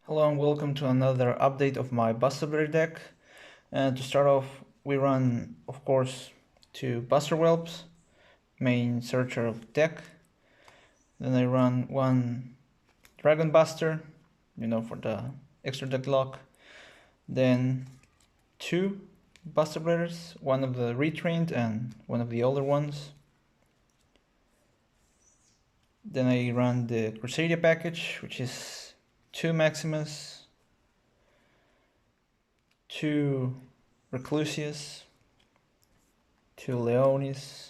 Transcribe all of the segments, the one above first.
Hello and welcome to another update of my Buster Blader deck. And to start off, we run, of course, two Buster Whelps, main searcher of the deck. Then I run one Dragon Buster, for the extra deck lock. Then two Buster Bladers, one of the retrained and one of the older ones. Then I run the Crusadia package, which is two Maximus, two Reclusius, two Leonis,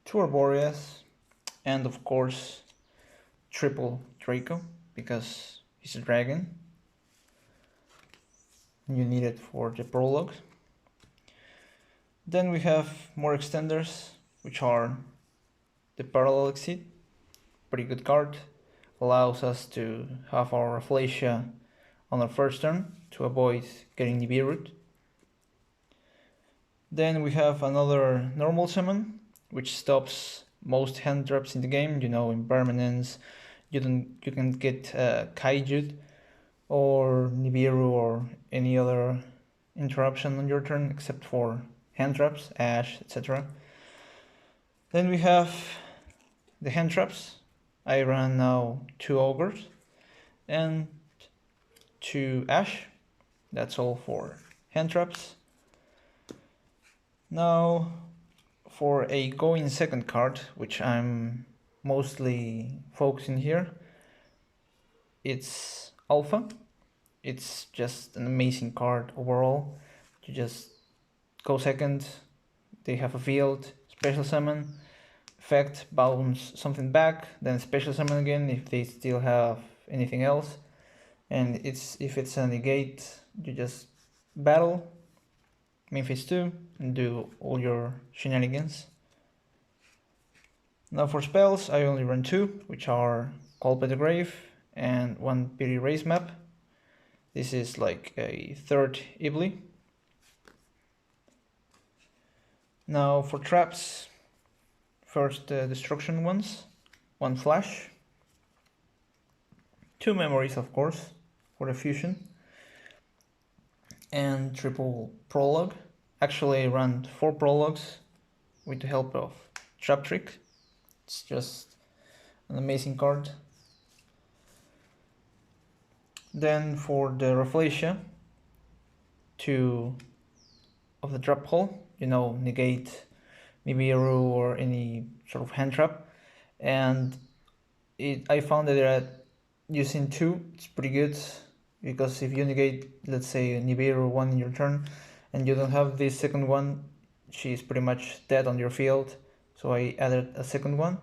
two Arborias, and of course triple Draco, because he's a dragon. You need it for the prologue. Then we have more extenders, which are the Parallel Exit, pretty good card, allows us to have our Rafflesia on our first turn to avoid getting Nibiru'd. Then we have another normal summon, which stops most hand traps in the game. Impermanence, you can get Kaijud or Nibiru or any other interruption on your turn except for hand traps, Ash, etc. Then we have the hand traps. I run now two Ogres and two Ash. That's all for hand traps. Now for a going second card, which I'm mostly focusing here, it's Alpha. It's just an amazing card overall. You just go second, they have a field, special summon, effect, bounce something back, then special summon again if they still have anything else. And if it's a negate, you just battle, main phase 2, and do all your shenanigans. Now for spells, I only run two, which are Call by the Grave and one Pity Raise map. This is like a third Ibli. Now for traps, first the destruction ones, one Flash, two Memories of course for the fusion, and triple Prologue. Actually I ran 4 Prologues with the help of Trap Trick. It's just an amazing card. Then for the Rafflesia, 2 of the Trap Hole, negate Nibiru or any sort of hand trap. And I found that using 2, it's pretty good, because if you negate, let's say, Nibiru 1 in your turn, and you don't have this second one, she's pretty much dead on your field. So I added a second one,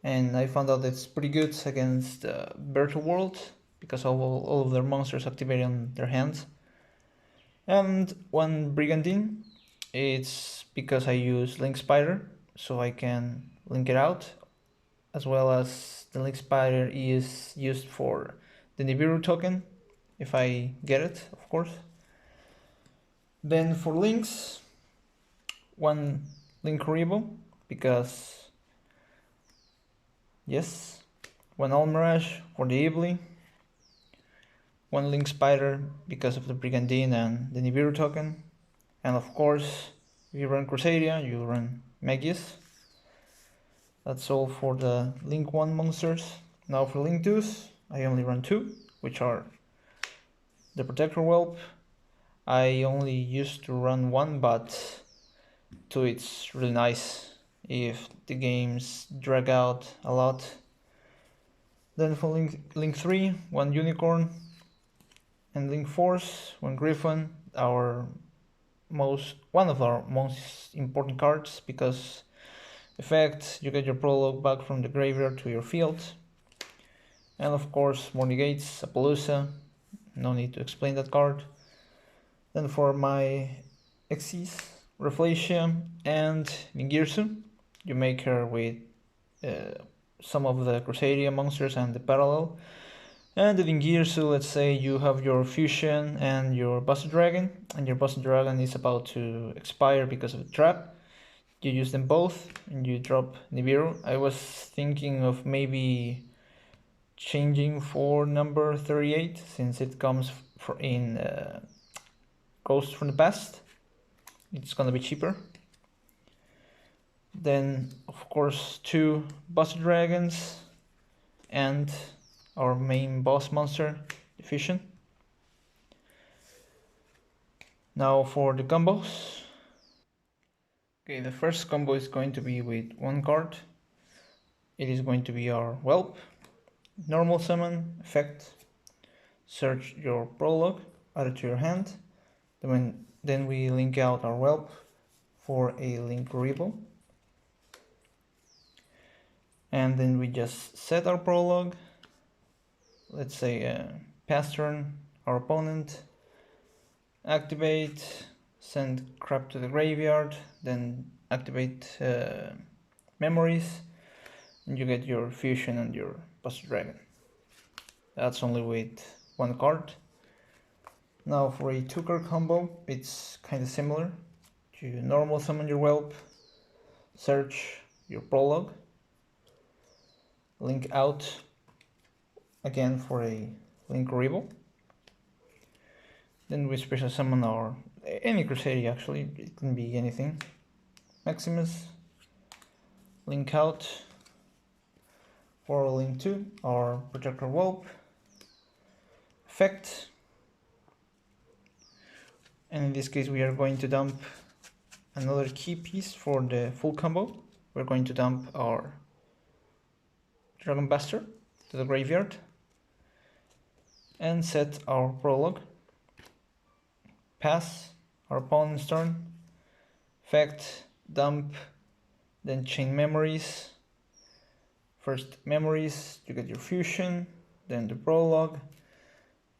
and I found out it's pretty good against Virtual World, because all of their monsters activate on their hands. And one Brigandine, it's because I use Link Spider, so I can link it out, as well as the Link Spider is used for the Nibiru token, if I get it, of course. Then for links, one Link Kuribo, because yes, one Almirage for the Ibli, one Link Spider because of the Brigandine and the Nibiru token, and of course, if you run Crusadia, you run Magius. That's all for the Link 1 monsters. Now for Link 2s, I only run 2, which are the Protector Whelp. I only used to run 1, but 2 it's really nice if the games drag out a lot. Then for Link 3, 1 Unicorn, and Link Force, 1 Griffon, one of our most important cards, because effect, you get your prologue back from the graveyard to your field. And of course more negates, Appaloosa, no need to explain that card. Then for my Xyz, Rafflesia and Mingirsu, you make her with some of the Crusadia monsters and the Parallel. And the Vingirsu, let's say you have your Fusion and your Buster Dragon, and your Buster Dragon is about to expire because of a trap. You use them both and you drop Nibiru. I was thinking of maybe changing for number 38 since it comes in Ghost from the Past. It's gonna be cheaper. Then of course 2 Buster Dragons and our main boss monster, the Fusion. Now for the combos. Okay, the first combo is going to be with 1 card. It is going to be our Whelp, normal summon, effect, search your prologue, add it to your hand. Then we link out our Whelp for a link Revo. And then we just set our prologue. Let's say pass turn our opponent, activate, send crap to the graveyard, then activate memories, and you get your Fusion and your Buster Dragon. That's only with 1 card. Now for a 2-card combo, it's kind of similar. You normal summon your Whelp, search your prologue, link out again for a link Revo. Then we special summon our any Crusader, actually, it can be anything. Maximus, link out for link 2 our Projector Whelp, effect, and in this case we are going to dump another key piece for the full combo. We're going to dump our Dragon Buster to the graveyard and set our prologue, pass our opponent's turn, effect, dump, then chain memories. First memories, you get your Fusion, then the prologue,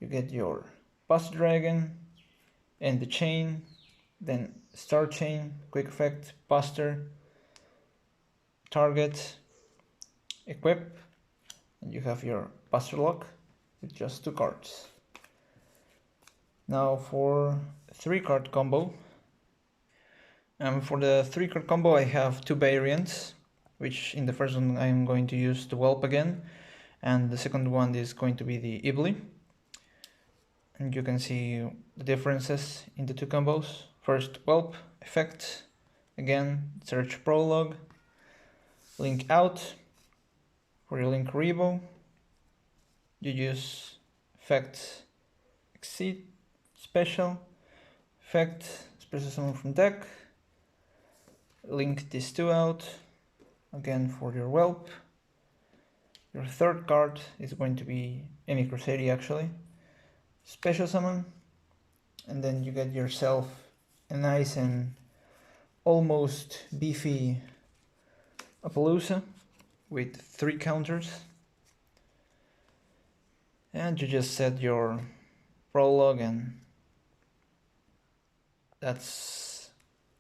you get your Buster Dragon and the chain, then Star Chain, quick effect, Buster, target, equip, and you have your Buster Lock with just 2 cards. Now for 3-card combo. For the 3-card combo I have 2 variants, which in the first one I'm going to use the Whelp again, and the second one is going to be the Ibli. And you can see the differences in the 2 combos. First, Whelp, effect, again, search prologue, link out for your link Revo. You use effect, exceed, special, effect, special summon from deck, link these 2 out, again for your Whelp. Your 3rd card is going to be any Crusader, actually, special summon, and then you get yourself a nice and almost beefy Appaloosa with 3 counters, and you just set your prologue, and that's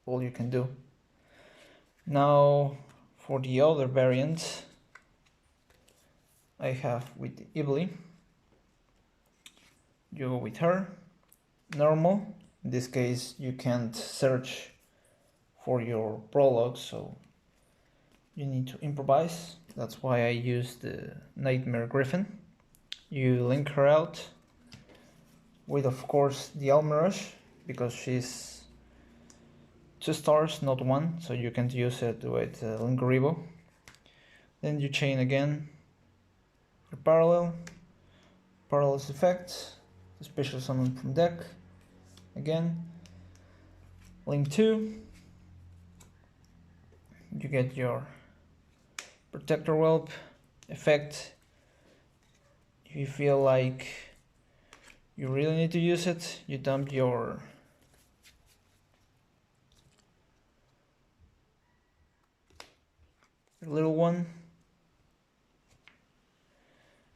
all you can do. Now for the other variant I have with Ibli. You go with her, normal. In this case you can't search for your prologue, so you need to improvise. That's why I use the Nightmare Griffin. You link her out with, of course, the Almirage, because she's 2 stars, not 1, so you can't use it with link Revo. Then you chain again your parallels effect, special summon from deck, again, link 2, you get your Protector Whelp, effect. If you feel like you really need to use it, you dump your little one.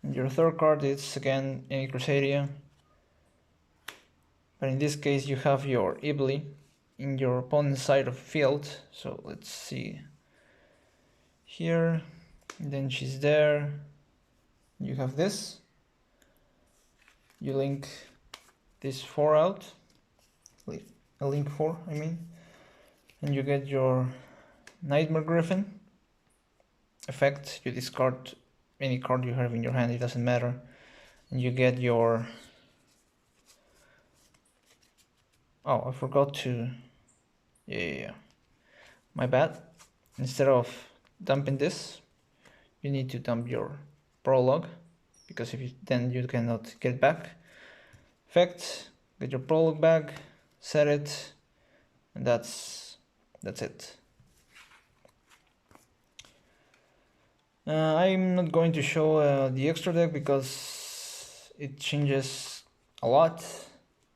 And your 3rd card is again any Crusadia, but in this case you have your Ibli in your opponent's side of the field. So let's see here, and then she's there. You have this, you link this 4 out, a link 4 I mean, and you get your Nightmare Griffin, effect, you discard any card you have in your hand, it doesn't matter. And you get your... Oh, I forgot to... Yeah. My bad. Instead of dumping this, you need to dump your prologue, because if you, then you cannot get it back. Effect, get your prologue back, set it, and that's it. I'm not going to show the extra deck because it changes a lot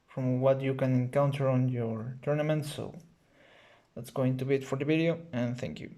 from what you can encounter on your tournament, so that's going to be it for the video, and thank you.